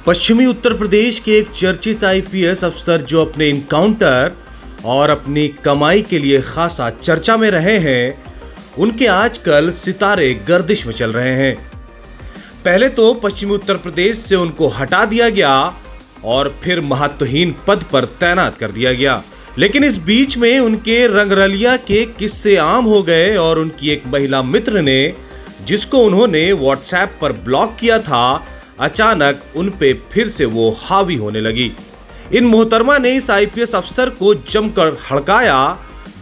पश्चिमी उत्तर प्रदेश के एक चर्चित आईपीएस अफसर जो अपने इनकाउंटर और अपनी कमाई के लिए खासा चर्चा में रहे हैं, उनके आजकल सितारे गर्दिश में चल रहे हैं। पहले तो पश्चिमी उत्तर प्रदेश से उनको हटा दिया गया और फिर महत्वहीन पद पर तैनात कर दिया गया, लेकिन इस बीच में उनके रंगरलिया के किस्से आम हो गए और उनकी एक महिला मित्र ने, जिसको उन्होंने व्हाट्सएप पर ब्लॉक किया था, अचानक उन पे फिर से वो हावी होने लगी। इन मोहतरमा ने इस आईपीएस अफसर को जमकर हड़काया,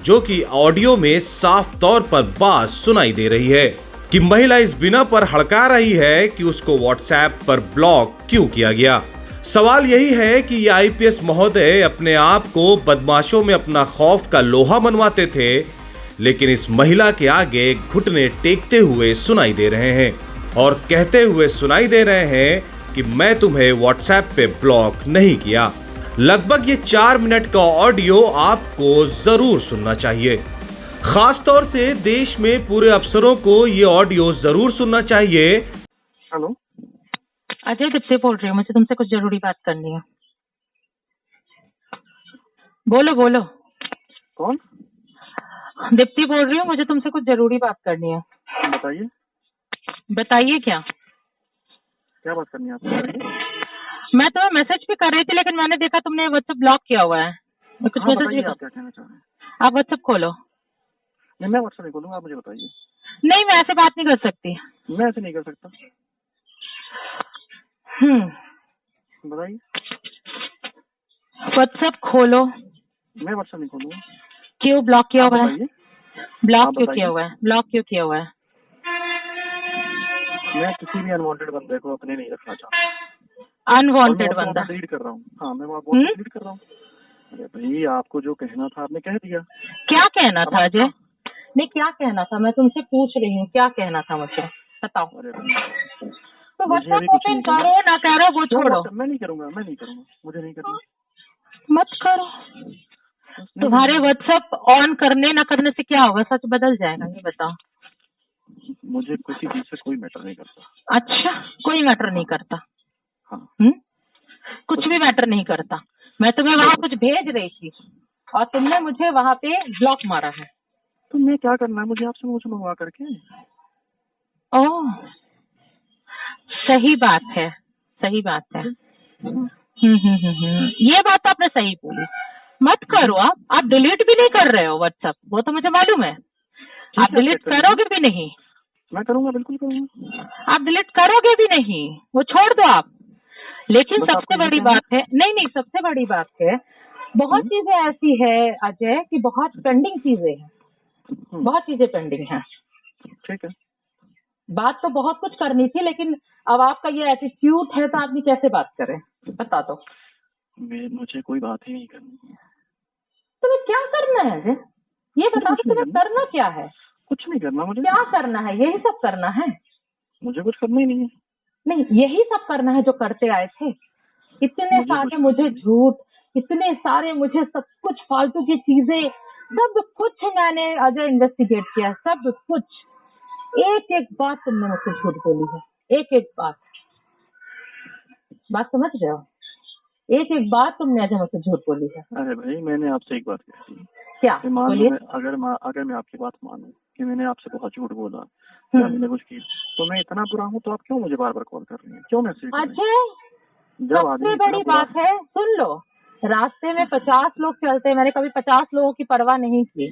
जो कि ऑडियो में साफ तौर पर बात सुनाई दे रही है कि महिला इस बिना पर हड़का रही है कि उसको व्हाट्सएप पर ब्लॉक क्यों किया गया। सवाल यही है कि ये आईपीएस महोदय अपने आप को बदमाशों में अपना खौफ का लोहा मनवाते थे, लेकिन इस महिला के आगे घुटने टेकते हुए सुनाई दे रहे हैं और कहते हुए सुनाई दे रहे हैं कि मैं तुम्हें व्हाट्सएप पे ब्लॉक नहीं किया। लगभग ये 4 मिनट का ऑडियो आपको जरूर सुनना चाहिए। खास तौर से देश में पूरे अफसरों को ये ऑडियो जरूर सुनना चाहिए। हेलो, अजय दीप्ति बोल रही हूँ, मुझे तुमसे कुछ जरूरी बात करनी है। बोलो बोलो। कौन? दीप्ति बोल रही हूँ, मुझे तुमसे कुछ जरूरी बात करनी है। बताइए। बताइए क्या क्या बात करनी है आपको? बताइए। मैं तुम्हें मैसेज भी कर रही थी, लेकिन मैंने देखा तुमने व्हाट्सएप ब्लॉक किया हुआ है। मैं कुछ हाँ, मैसेज बताइए भी आप क्या कहना चाह रहे हैं। आप व्हाट्सएप खोलो। नहीं, मैं व्हाट्सएप नहीं खोलूंगा, आप मुझे बताइए। नहीं, मैं ऐसे बात नहीं कर सकती। मैं ऐसे नहीं कर सकता। बताइए। व्हाट्सएप खोलो। मैं व्हाट्सएप नहीं खोलूंगा। क्यों ब्लॉक किया हुआ है? ब्लॉक क्यों बताइए। किया हुआ है? ब्लॉक क्यों किया हुआ है? मैं किसी भी अनवांटेड बंदे को अपने नहीं रखना चाहता। अनवांटेड बंदा डिलीट कर रहा हूँ। हाँ, मैं व्हाट्सएप डिलीट कर रहा हूँ। अरे भाई, आपको जो कहना था आपने कह दिया। क्या कहना था अजय? नहीं, क्या कहना था? मैं तुमसे पूछ रही हूँ, क्या कहना था मुझे बताओ। अरे तो व्हाट्सएप ओपन करो ना करो, वो छोड़ो। मैं नहीं करूंगा, मुझे नहीं करना। मत करो। तुम्हारे व्हाट्सएप ऑन करने ना करने से क्या होगा? सच बदल जाएगा, ये बताओ। मुझे किसी चीज से कोई मैटर नहीं करता। अच्छा, कोई मैटर नहीं करता? हाँ। कुछ भी मैटर नहीं करता। मैं तुम्हें वहाँ कुछ भेज रही थी और तुमने मुझे वहाँ पे ब्लॉक मारा है। तो मैं क्या करना है मुझे आपसे मुझे मंगवा करके? ओह, सही बात है, सही बात है। ये बात तो आपने सही बोली। मत करो। आप डिलीट भी नहीं कर रहे हो व्हाट्सएप, वो तो मुझे मालूम है। आप डिलीट करोगे भी नहीं। मैं करूंगा, बिल्कुल करूंगा। आप डिलीट करोगे भी नहीं, वो छोड़ दो आप। लेकिन सबसे बड़ी बात है, नहीं, सबसे बड़ी बात है, बहुत चीजें ऐसी है अजय कि बहुत पेंडिंग चीजें हैं, बहुत चीजें पेंडिंग हैं। ठीक है। बात तो बहुत कुछ करनी थी, लेकिन अब आपका ये एटीट्यूड है तो आदमी कैसे बात करे? बता दो। मुझे कोई बात ही नहीं करनी है। तुम्हें क्या करना है अजय? ये बताओ, तुम्हें करना क्या है? कुछ नहीं करना मुझे। क्या करना है? यही सब करना है? मुझे कुछ करना ही नहीं है। नहीं, यही सब करना है जो करते आए थे। इतने सारे मुझे झूठ, इतने सारे मुझे सब कुछ फालतू की चीजें, सब कुछ मैंने अजय इन्वेस्टिगेट किया, सब कुछ। एक एक बात तुमने मुझसे झूठ बोली है, एक एक बात समझ रहे हो? एक एक बात तुमने अजय मुझसे झूठ बोली है। अरे भाई, मैंने आपसे एक बात कही थी। क्या? बोलिए। अगर मैं आपकी बात मानूं कि मैंने आपसे बहुत झूठ बोला या मैंने कुछ किया, तो मैं इतना बुरा हूँ तो आप क्यों मुझे बार बार कॉल कर रही हैं? क्यों मैसेज? अजय, सबसे बड़ी बात है, सुन लो, रास्ते में 50 लोग चलते, मैंने कभी 50 लोगों की परवाह नहीं की।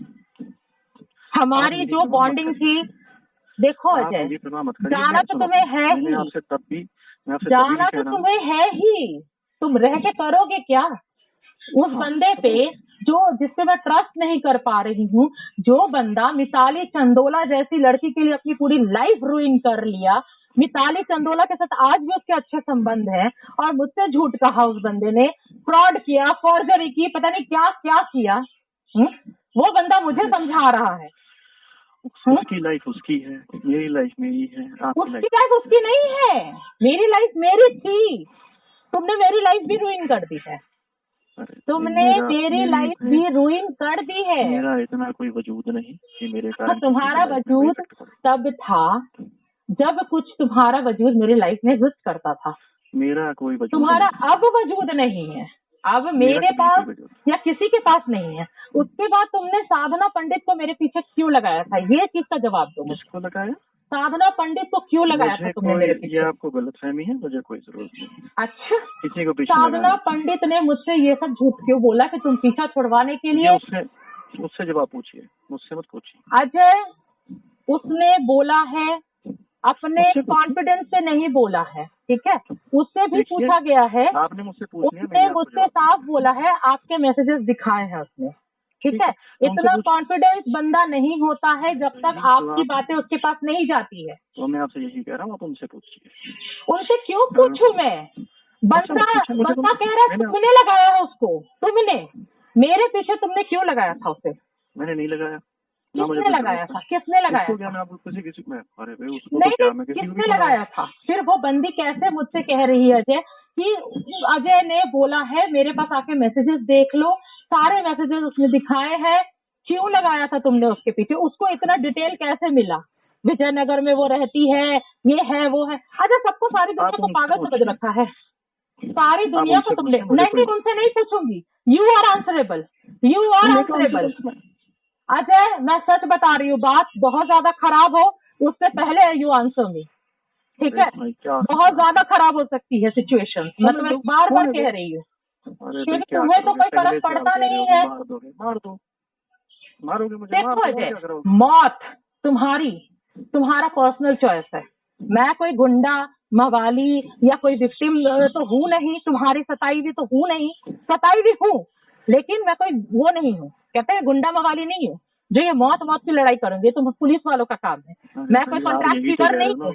हमारी जो बॉन्डिंग थी, देखो अजय, जाना तो तुम्हें है ही, जाना तो तुम्हें है ही, तुम रह के करोगे क्या? उस बंदे पे जिससे मैं ट्रस्ट नहीं कर पा रही हूँ, जो बंदा मिताली चंदोला जैसी लड़की के लिए अपनी पूरी लाइफ रुइन कर लिया, मिताली चंदोला के साथ आज भी उसके अच्छे संबंध हैं, और मुझसे झूठ कहा उस बंदे ने, फ्रॉड किया, फॉर्जरी की, पता नहीं क्या क्या किया। वो बंदा मुझे समझा रहा है। उसकी लाइफ उसकी है, मेरी लाइफ मेरी है। उसकी लाइफ उसकी नहीं है, मेरी लाइफ मेरी थी। तुमने मेरी लाइफ भी रुइन कर दी है। तुमने मेरी लाइफ भी रुइन कर दी है। मेरा इतना कोई वजूद नहीं कि मेरे कारण तुम्हारा वजूद तब था जब कुछ तुम्हारा वजूद मेरी लाइफ में एग्जिस्ट करता था। मेरा कोई वजूद तुम्हारा नहीं। अब वजूद नहीं है, अब मेरा मेरे कभी पास कोई वजूद नहीं। या किसी के पास नहीं है। उसके बाद तुमने साधना पंडित को मेरे पीछे क्यों लगाया था, ये चीज का जवाब दो मुझे। किसको लगाया? साधना पंडित को क्यों लगाया था मुझे तुमने मेरे कोई, ये पीछे? आपको गलतफहमी है, मुझे कोई जरूरत नहीं अच्छा, किसी को पीछे साधना लगाने पंडित ने मुझसे ये सब झूठ क्यों बोला कि तुम पीछा छुड़वाने के की। लिए? ये उससे जवाब पूछिए, मुझसे मत पूछिए। अजय, उसने बोला है, अपने मुझसे पूछिए। कॉन्फिडेंस से नहीं बोला है, ठीक है? उससे भी देखिए, पूछा गया है, आपने मुझसे पूछ लिया, उसने मैंने आपको मुझसे जवाब साफ बोला है, आपके मैसेजेस दिखाए हैं उसने, ठीक है? तो उनसे इतना पूछ- कॉन्फिडेंस बंदा नहीं होता है जब तक नहीं, तो आपकी आप- बातें उसके पास नहीं जाती है। तो मैं आपसे यही कह रहा हूँ, आप उनसे पूछिए। उनसे क्यों पूछूं मैं? बंदा मुझे बंदा कह रहा है मैंने- तुमने लगाया है उसको, तुमने मेरे पीछे तुमने क्यों लगाया था उसे? मैंने नहीं लगाया ना, मुझे किसने कोई लगाया जरूरत था? है। किसने लगाया किसको क्या, था? मैं आपको किसी में, अरे भाई उसको तो नहीं क्या, मैं किसी को भी किसने बोला हूँ। लगाया था? फिर वो बंदी कैसे मुझसे कह रही है अजय कि अजय ने बोला है मेरे पास आके मैसेजेस देख लो, सारे मैसेजेस उसने दिखाए हैं, क्यों लगाया था तुमने उसके पीछे? उसको इतना डिटेल कैसे मिला? विजयनगर में वो रहती है, ये है वो है। अच्छा, सबको सारी दुनिया आप को उनसे पागल समझ पूछिए। रखा है, सारी दुनिया को उनसे तुमने। पूछिए, मुझे नहीं, कोई- उनसे नहीं पूछूंगी, you are answerable, you are मैं कौन सी आंसरेबल। गलत- अजय, मैं सच बता रही हूँ, बात बहुत ज्यादा खराब हो उससे पहले यू आंसर मी, ठीक है? अरे भाई, क्या बहुत ज्यादा खराब हो सकती है सिचुएशन, मैं तुम्हें बार बार कह रही हूँ, अरे भाई, क्योंकि क्या तुम्हें तो करोगे? कोई पहले फर्क से आप पड़ता कह रहे नहीं हो कि है। मार दोगे, मार दो, मारोगे मुझे, मार देखो दो, और अजय, क्या करोगे? मौत तुम्हारा पर्सनल चॉइस है। मैं कोई गुंडा मवाली या कोई विक्टिम तो हूँ नहीं, तुम्हारी सताई हुई तो हूँ नहीं, सताई भी हूँ, लेकिन मैं कोई वो नहीं हूँ, कहते हैं गुंडा मवाली नहीं हूँ जो ये मौत की लड़ाई करूंगी। तो पुलिस वालों का काम है, मैं कोई कॉन्ट्रैक्ट किलर नहीं हूँ,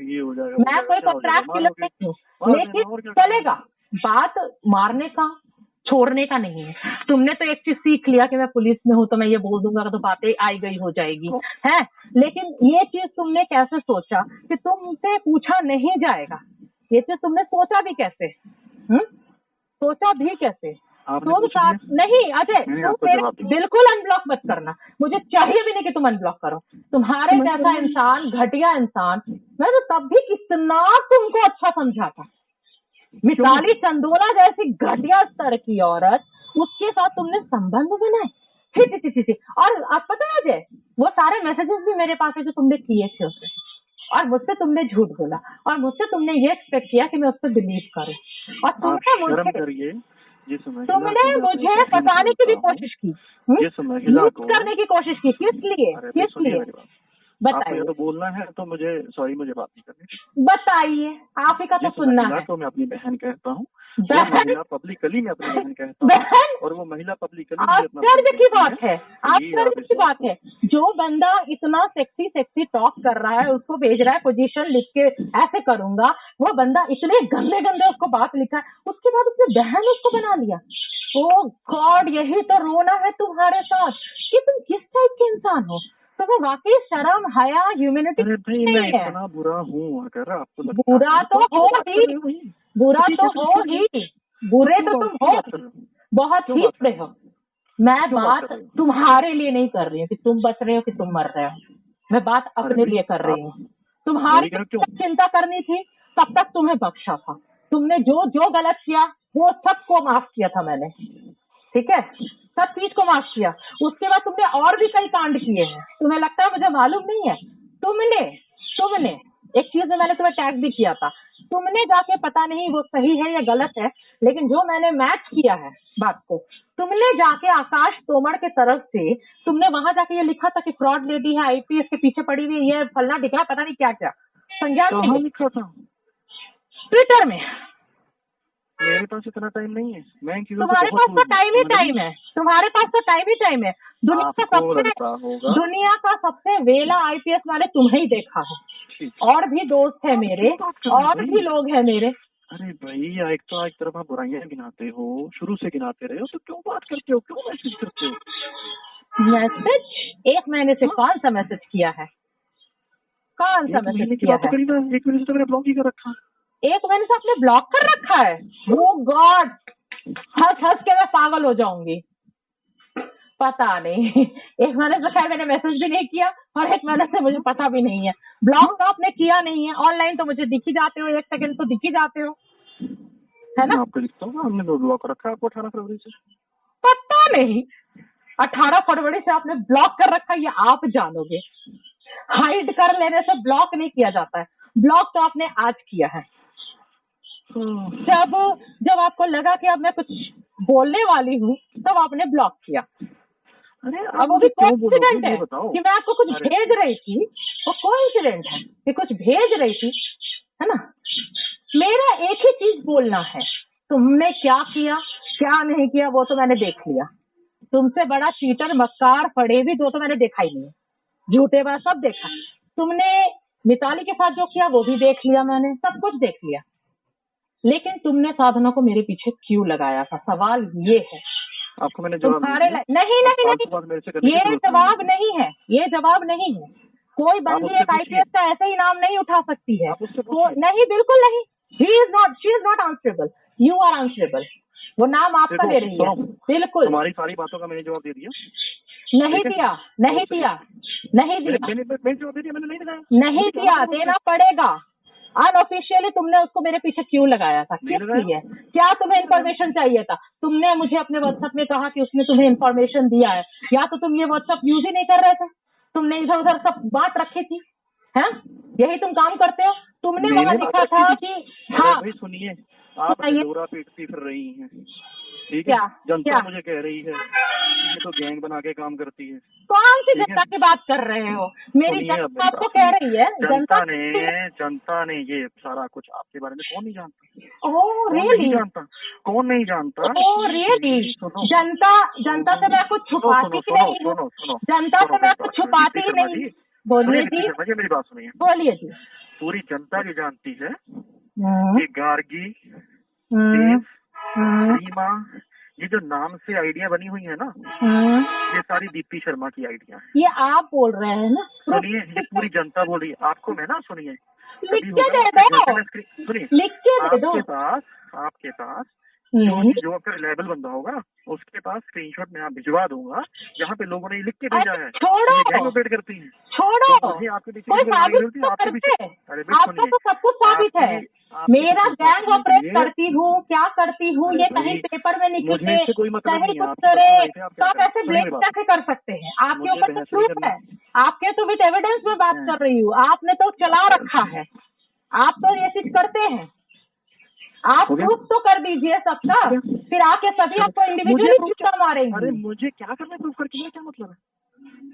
मैं कोई कॉन्ट्रैक्ट किलर नहीं हूँ, लेकिन चलेगा। बात मारने का छोड़ने का नहीं है। तुमने तो एक चीज सीख लिया कि मैं पुलिस में हूँ तो मैं ये बोल दूंगा तो बातें आई गई हो जाएगी, है? लेकिन ये चीज तुमने कैसे सोचा कि तुमसे पूछा नहीं जाएगा? ये चीज तुमने सोचा भी कैसे? सोचा भी कैसे? तुम साथ नहीं अजय, तुम मेरे बिल्कुल अनब्लॉक मत करना, मुझे चाहिए भी नहीं कि तुम अनब्लॉक करो। तुम्हारे जैसा इंसान, घटिया इंसान, मैं तो तब भी कितना तुमको अच्छा समझा था। मिताली चंदोला जैसी घटिया स्तर की औरत, उसके साथ तुमने संबंध बनाए, थी। और आप पता है अजय, वो सारे मैसेजेस भी मेरे पास है जो तुमने किए थे उसे, और मुझसे तुमने झूठ बोला, और मुझसे तुमने ये एक्सपेक्ट किया कि मैं उस पर बिलीव करूं, और तुमने मुझे फंसाने की भी कोशिश की, करने की कोशिश की। किस लिए? बताइए। तो बोलना है तो मुझे मुझे बात नहीं करनी। बताइए, आप ही का तो सुनना है। तो मैं अपनी बहन कहता हूँ, बहन पब्लिकली मैं अपनी बहन कहता हूँ, और वो महिला पब्लिकली आश्चर्य की बात है, आश्चर्य की बात है। जो बंदा इतना सेक्सी टॉक कर रहा है, उसको भेज रहा है पोजीशन लिख के ऐसे करूंगा, वो बंदा इतने गंदे उसको बात लिखा है, उसके बाद उसने बहन उसको बना लिया। ओ गॉड, यही तो रोना है तुम्हारे साथ कि तुम किस टाइप के इंसान हो। तुम्हें वाकई शर्म, हया, ह्यूमैनिटी नहीं है। इतना बुरा हूँ अगर आपको बुरा तो हो ही, बुरा तो हो ही, बुरे तो तुम हो, बहुत ही बुरे हो। मैं बात तुम्हारे लिए नहीं कर रही हूँ कि तुम बच रहे हो कि तुम मर रहे हो, मैं बात अपने लिए कर रही हूँ। तुम्हारी चिंता करनी थी तब तक तुम्हें बख्शा था, तुमने जो गलत किया वो सबको माफ किया था मैंने, ठीक है? सब चीज को माफ किया। उसके बाद तुमने और भी कई कांड किए हैं, तुम्हें लगता है मुझे मालूम नहीं है? तुमने एक चीज में मैंने तुम्हें टैग भी किया था, तुमने जाके, पता नहीं वो सही है या गलत है, लेकिन जो मैंने मैच किया है बात को, तुमने जाके आकाश तोमर के तरफ से तुमने वहां जाके ये लिखा था कि फ्रॉड लेडी है, आईपीएस के पीछे पड़ी हुई है, फलना ढिकना, पता नहीं क्या क्या संज्ञान लिखा था ट्विटर में। मेरे पास इतना टाइम नहीं है, मैं तुम्हारे पास तो टाइम ही टाइम है, तुम्हारे पास तो टाइम ही टाइम है। दुनिया का सबसे वेला आईपीएस वाले तुम्हें ही देखा है, और भी दोस्त है मेरे, और भी लोग हैं मेरे। अरे भाई, एक तरफ आप बुराइयां गिनाते हो, शुरू से गिनाते रहे हो, तो क्यों बात करते हो, क्यों मैसेज करते हो? मैसेज 1 महीने से कौन सा मैसेज किया है? कौन सा मैसेज किया है? 1 महीने से मैंने ब्लॉक ही कर रखा। 1 महीने से आपने ब्लॉक कर रखा है? ओ गॉड, हंस के मैं पागल हो जाऊंगी। पता नहीं, 1 महीने से खैर मैंने मैसेज भी नहीं किया, और 1 महीने से मुझे पता भी नहीं है। ब्लॉक तो आपने किया नहीं है, ऑनलाइन तो मुझे दिख ही जाते हो, 1 सेकंड तो दिख ही जाते हो, है ना? मैं आपको लिखता हूँ, हमने ब्लॉक रखा है आपको 18 फरवरी से। पता नहीं 18 फरवरी से आपने ब्लॉक कर रखा है, ये आप जानोगे। हाइड कर लेने से ब्लॉक नहीं किया जाता है, ब्लॉक तो आपने आज किया है। जब आपको लगा कि अब मैं कुछ बोलने वाली हूँ तब आपने ब्लॉक किया। अरे अब वो भी कोइंसिडेंट है बताओ कि मैं आपको कुछ भेज रही थी, वो कोइंसिडेंट है कि कुछ भेज रही थी, है ना? मेरा एक ही चीज बोलना है, तुमने क्या किया क्या नहीं किया वो तो मैंने देख लिया। तुमसे बड़ा चीटर मक्कार फड़ेवी दो तो मैंने देखा ही नहीं है, झूठे बात सब देखा। तुमने मिताली के साथ जो किया वो भी देख लिया, मैंने सब कुछ देख लिया। लेकिन तुमने साधना को मेरे पीछे क्यों लगाया था, सवाल ये है। आपको मैंने जवाब नहीं, ये जवाब नहीं है, ये जवाब नहीं है। कोई बंदी एक IPS का ऐसे ही नाम नहीं उठा सकती है। नहीं, बिल्कुल नहीं। She is not answerable, you are answerable. वो नाम आपका ले रही है, बिल्कुल। हमारी सारी बातों का मैंने जवाब दे दिया। नहीं दिया, नहीं दिया, नहीं दिया, मैंने जवाब दे दिया, मैंने नहीं दिया, नहीं दिया, देना पड़ेगा। अनऑफिशियली तुमने उसको मेरे पीछे क्यों लगाया था, किस लिए? क्या तुम्हें इन्फॉर्मेशन चाहिए था? तुमने मुझे अपने व्हाट्सएप में कहा कि उसने तुम्हें इन्फॉर्मेशन दिया है, या तो तुम ये व्हाट्सएप यूज ही नहीं कर रहे थे, तुमने इधर उधर सब बात रखी थी, है? यही तुम काम करते हो। तुमने वहां लिखा था कि हाँ, सुनिए, आप डोरा पीटती फिर रही हैं, ठीक है? जनता मुझे कह रही है ये तो गैंग बना के काम करती है। कौन सी जनता की बात कर रहे हो? मेरी जनता आपको कह रही है। जनता ने ये सारा कुछ आपके बारे में कौन नहीं जानता? Oh really? कौन नहीं जानता? Oh really? जनता से मैं कुछ छुपाती ही नहीं हूँ, जनता से मैं कुछ छुपाती ही नहीं। बोलिए जी, मेरी बात सुनिए। बोलिए जी। पूरी जनता भी जानती है कि गार्गी, सीमा, ये जो नाम से आइडिया बनी हुई है ना, ये सारी दीप्ति शर्मा की आइडिया है। ये आप बोल रहे हैं ना? सुनिए, ये पूरी जनता बोल रही है आपको। मैं ना सुनिए, लिख के दे दो, सुनिए, लिख के दे दो। आपके पास जो आपका रिलायबल बंदा होगा ना, उसके पास स्क्रीनशॉट में आप भिजवा दूंगा, जहाँ पे लोगों ने लिख के भेजा है। छोड़ो, गैंग ऑपरेट करती है। छोड़ो, आपके पीछे कोई साबित तो करते, आपका तो सब कुछ साबित है। मेरा गैंग ऑपरेट करती हूँ, क्या करती हूँ, ये कहीं पेपर में लिखी है, कहीं कुछ करे, तो आप ऐसे ब्लेम कैसे कर सकते हैं? आपके ऊपर तो प्रूफ है, आपके तो विद एविडेंस में बात कर रही हूँ। आपने तो चला रखा है, आप तो ये चीज करते हैं। आप प्रूफ तो कर दीजिए सबका, फिर आके सभी आपको इंडिविजुअली चिट्ठा मारेंगे। अरे मुझे क्या करना है प्रूफ करके? क्या मतलब है?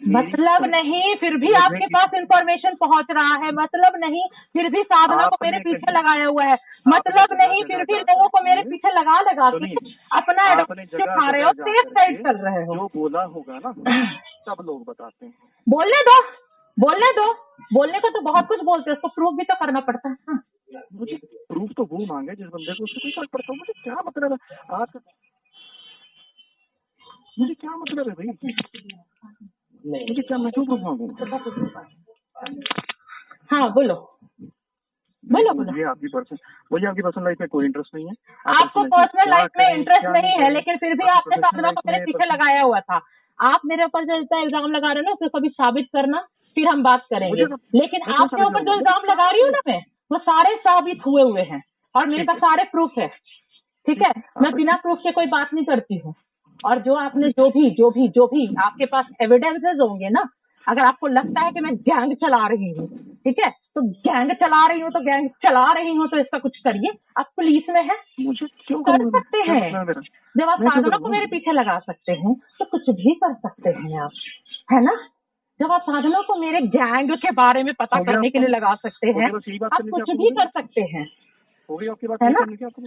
मतलब नहीं, फिर भी आपके पास इंफॉर्मेशन पहुंच रहा है। मतलब नहीं, फिर भी साधना को मेरे पीछे लगाया हुआ है। मतलब नहीं, फिर भी लोगों को मेरे पीछे लगा के अपना एडवांटेज उठा रहे हो, सेफ साइड चल रहे हो। जो बोला होगा ना सब लोग बताते हैं। बोलने दो, बोलने दो। बोलने को तो बहुत कुछ बोलते हैं, उसको प्रूफ भी तो करना पड़ता है। मुझे प्रूफ तो वो मांगे जिस बंदे को, उससे कोई फर्क पड़ता है। मुझे क्या मतलब है आप, मुझे क्या मतलब है भाई? मुझे क्या, मैं क्यों प्रूफ मांगूंगा? हाँ बोलो, बोलो, बोलो। मुझे आपकी पर्सनल लाइफ में कोई इंटरेस्ट नहीं है। आपको पर्सनल लाइफ में इंटरेस्ट नहीं है, लेकिन फिर भी आपने साधना को मेरे पीछे लगाया हुआ था। आप मेरे ऊपर जो इल्जाम लगा रहे हो ना, उसे कभी साबित करना, फिर हम बात करेंगे। लेकिन आपके ऊपर जो इल्जाम लगा रही हूँ ना मैं, वो सारे साबित हुए हैं और मेरे पास सारे प्रूफ है, ठीक है? मैं बिना प्रूफ के कोई बात नहीं करती हूँ। और जो आपने जो भी आपके पास एविडेंसेस होंगे ना, अगर आपको लगता है कि मैं गैंग चला रही हूँ, ठीक है, तो गैंग चला रही हूँ तो इसका कुछ करिए। आप पुलिस में है, मुझे क्यों कर सकते हैं। जब आप साधना को मेरे पीछे लगा सकते हैं तो कुछ भी कर सकते हैं आप, है ना? जब आप साधना को मेरे गैंग के बारे में पता करने के लिए लगा सकते हैं, आप कुछ भी कर सकते हैं, है ना?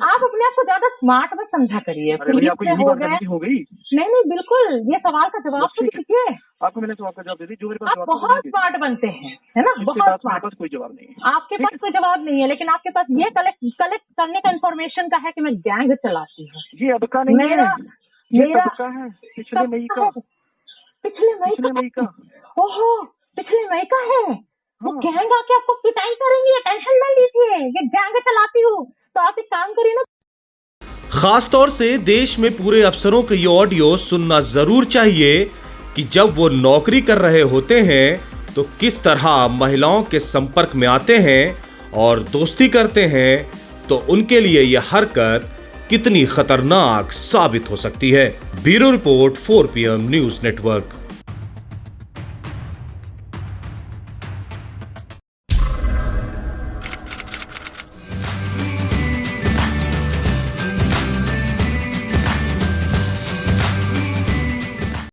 आप अपने आप को ज्यादा स्मार्ट मत समझा करिए। हो गई? नहीं, बिल्कुल। ये सवाल का जवाब तो दीजिए। आपको मैंने सवाल का जवाब दे दी, जो मेरे पास आप बहुत स्मार्ट बनते हैं, है ना? बहुत स्मार्ट। कोई जवाब नहीं है, आपके पास कोई जवाब नहीं है, लेकिन आपके पास ये कलेक्ट करने का इन्फॉर्मेशन का है कि मैं गैंग चलाती हूँ। ये अब का नहीं है, मेरा है पिछले मई का। ओहो, पिछले मई का है। वो गैंग आके आपको पिटाई करेंगे, टेंशन ना लीजिए। ये गैंग चलाती हूँ, तो आप एक काम करिए ना। खास तौर से देश में पूरे अफसरों के ये ऑडियो सुनना जरूर चाहिए कि जब वो नौकरी कर रहे होते हैं तो किस तरह महिलाओं के संपर्क में आते हैं और दोस्ती करते हैं, तो उनके लिए यह हरकत कितनी खतरनाक साबित हो सकती है। Bureau report 4 PM news network.